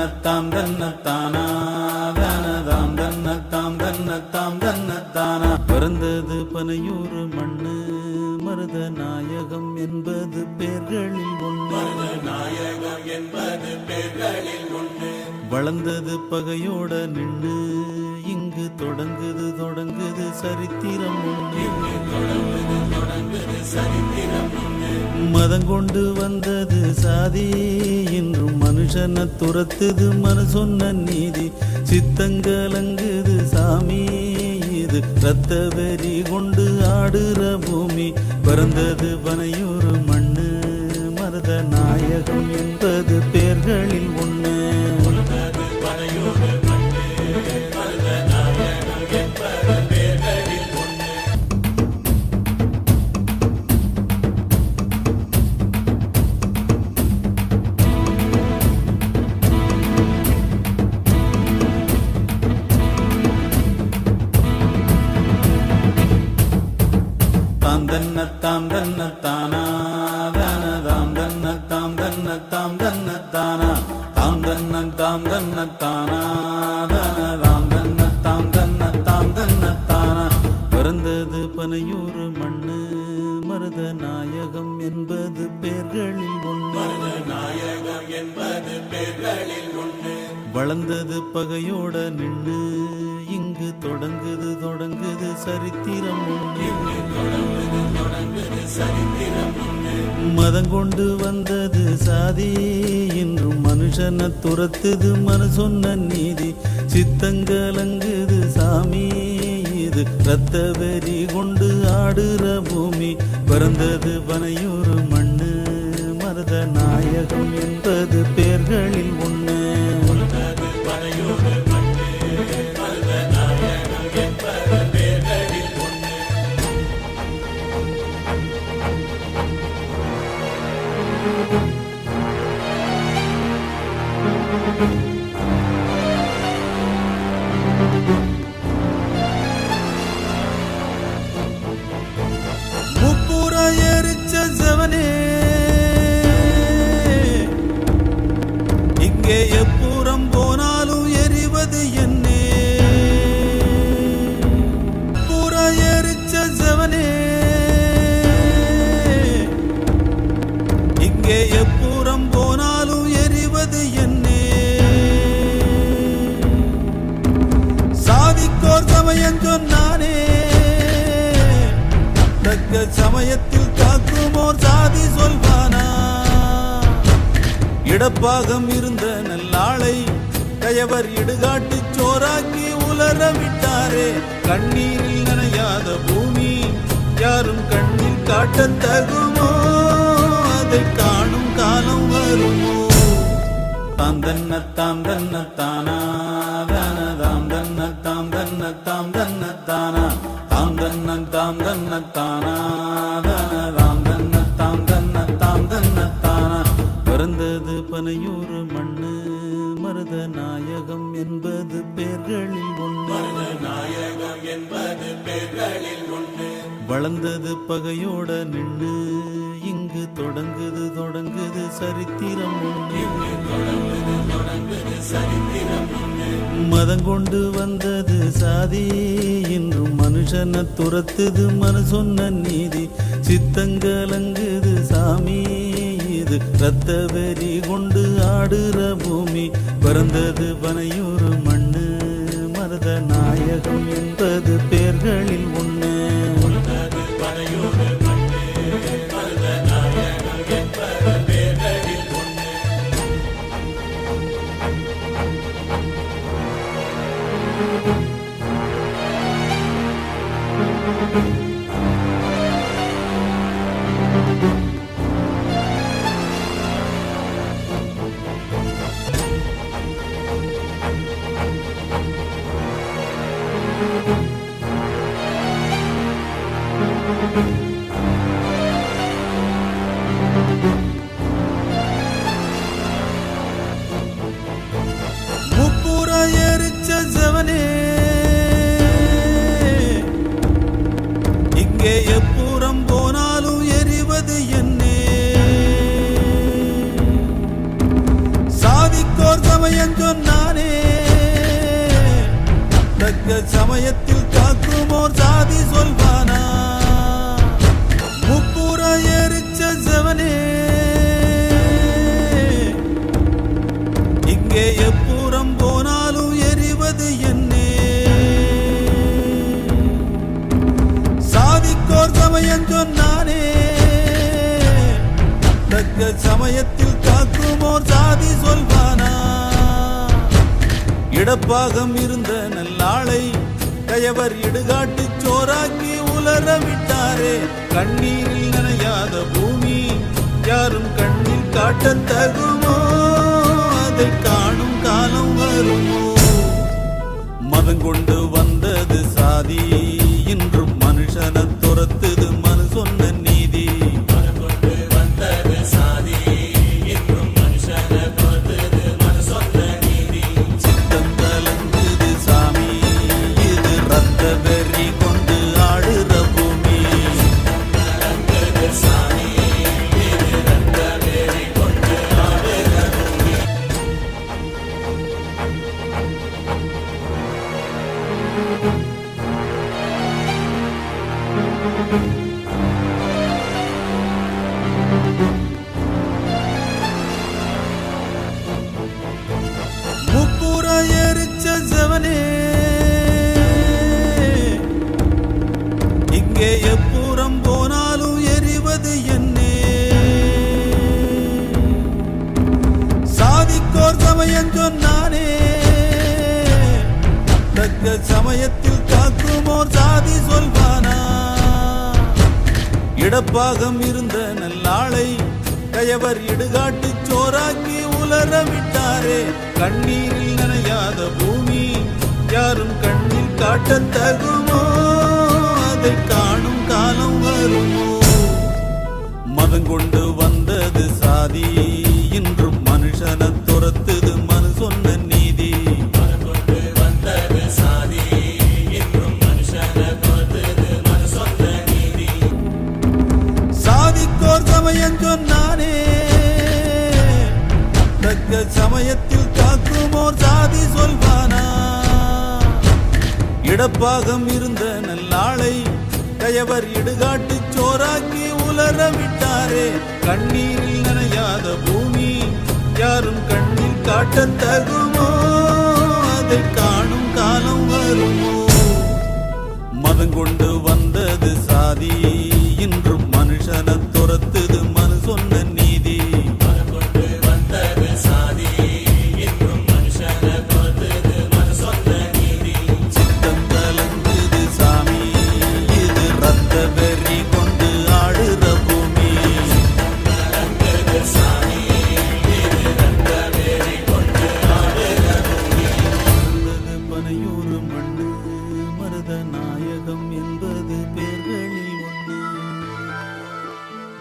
தன்னத்தாம் தன்னத்தானா தானதாம் தன்னத்தாம் தன்னத்தாம் தன்னத்தானா. பிறந்தது பனையூறு மண்ணு மருத நாயகம் என்பது பேர்களில் ஒன்று. நாயகம் என்பது பேர்களில் ஒன்று. வளர்ந்தது பகையோட நின்று இங்கு தொடங்குது சரித்திரம் ஒன்று. மதம் கொண்டு வந்தது சாதி இன்றும் மனுஷனை துரத்துது மனு சொன்ன நீதி. சித்தங்கலங்குது சாமி இது ரத்த வெறி கொண்டு ஆடுற பூமி. பிறந்தது பனையூறு மண்ணு மருத நாயகம் என்பது பேர்களில் ஒன்று. தன்னத்தாம் தன்னத்தானா தானதாம் தன்னத்தாம் தன்னத்தாம் தன்னத்தானா. தாம் தன்னத்தாம் தன்னத்தானா தானதாம் தன்னத்தாம் தன்னத்தாம் தன்னத்தானா. பிறந்தது பனையூறு மண்ணு மருத நாயகம் என்பது பேர்களில் ஒன்று. நாயகம் என்பது பேர்களில் ஒன்று. வளர்ந்தது பகையோட நின்று இங்கு தொடங்குது சரித்திரம் ஒன்று. மதம் கொண்டு வந்தது சாதி இன்றும் மனுஷனை துரத்துது மனு சொன்ன நீதி. சித்தங்கலங்குது சாமி இது ரத்த வெறி கொண்டு ஆடுற பூமி. பிறந்தது பனையூறு மண்ணு மருத நாயகம் என்பது பேர்களில் ஒன்று. முப்புற எரிச்ச செவனே இங்கே எப்புறம் போனாலும் எரிவது என்னே. புற எரிச்ச செவனே இங்கே எப்புறம் போனாலும் எரிவது என்னே. சாதிக்கோர் சமயம் சொன்னானே தக்க சமயத்தில் காக்குமோர் சாதி சொல்வானா. இடப்பாகம் இருந்த நல்லாளை கயவர் இடுகாட்டு சோறாக்கி உலர விட்டாரே. கண்ணீரில் நனையாத பூமி யாரும் கண்ணில் காட்டத் தகுமோ அதை காணும் காலம் வருமோ. தாம் தன்னத்தாம் தன்னத்தானா தானதாம் தன்னத்தாம் தன்னத்தாம் தன்னத்தானா. தாம் தன்னத்தாம் தன்னத்தானா தானதாம் தன்னத்தாம் தன்னத்தாம் தன்னத்தானா. பிறந்தது பனையூறு மண்ணு மருத நாயகம் என்பது பேர்களில் ஒன்று. நாயகம் என்பது பேர்களில் ஒன்று. வளர்ந்தது பகையோட நின்று இங்கு தொடங்குது சரித்திரம் ஒன்று. மதம் கொண்டு வந்தது சாதி இன்றும் மனுஷனை துரத்துது மனு சொன்ன நீதி. சித்தங்கலங்குது சாமி இது ரத்த வெறி கொண்டு ஆடுற பூமி. பிறந்தது பனையூறு மண்ணு மருத நாயகம் என்பது பேர்களில் ஒன்று. முப்புற எரிச்ச செவனே இங்கே எப்புறம் போனாலும் எரிவது என்னே. சாதிக்கோர் சமயம் சமயம் சொன்னானே தக்க சமயத்தில் காக்குமோர் சாதி சொல்வானா முப்புற எரிச்ச செவனே இங்கே எப்புறம் போனாலும் எரிவது என்னே சாதிக்கோர் சமயம் சொன்னானே தக்க சமயத்தில் காக்குமோர் சாதி சொல்வானா இடப்பாகம் இருந்த நல்லாளை கயவர் இடுகாட்டு சோறாக்கி உலர விட்டாரே கண்ணீரில் நனையாத பூமி யாரும் கண்ணில் காட்டத் தகுமோ அதை காணும் காலம் வருமோ மதங்கொண்டு வந்தது சாதி இன்றும் மனுஷனை துரத்துது மனு சொன்ன நீதி சித்தம் கலங்குது சாமி இது ரத்த வெறி கொண்டு ஆடுற பூமி முப்புற எரிச்ச செவனே இங்கே எப்புறம் போனாலும் எரிவது என்னே சாதிக்கோர் சமயம் சொன்னானே தக்க சமயத்தில் காக்குமோர் சாதி சொல்வானா இடப்பாகம் இருந்த நல்லாளை கயவர் இடுகாட்டு சோறாக்கி உலர விட்டாரே கண்ணீரில் நனையாத பூமி யாரும் கண்ணில் காட்டத் தகுமோ அதை காணும் காலம் வருமோ மதங்கொண்டு வந்தது சாதி இன்றும் மனுஷனை துரத்துது மனு சொன்ன நீதி சாதிக்கோர் சமயம் சொன்னானே தக்க சமயத்தில் காக்குமோர் சாதி சொல்வானா இடப்பாகம் இருந்த நல்லாளை கயவர் இடுகாட்டு சோறாக்கி உலர விட்டாரே கண்ணீரில் நனையாத பூமி யாரும் கண்ணில் காட்டத் தகுமோ அதை காணும் காலம் வருமோ மதங்கொண்டு வந்தது சாதி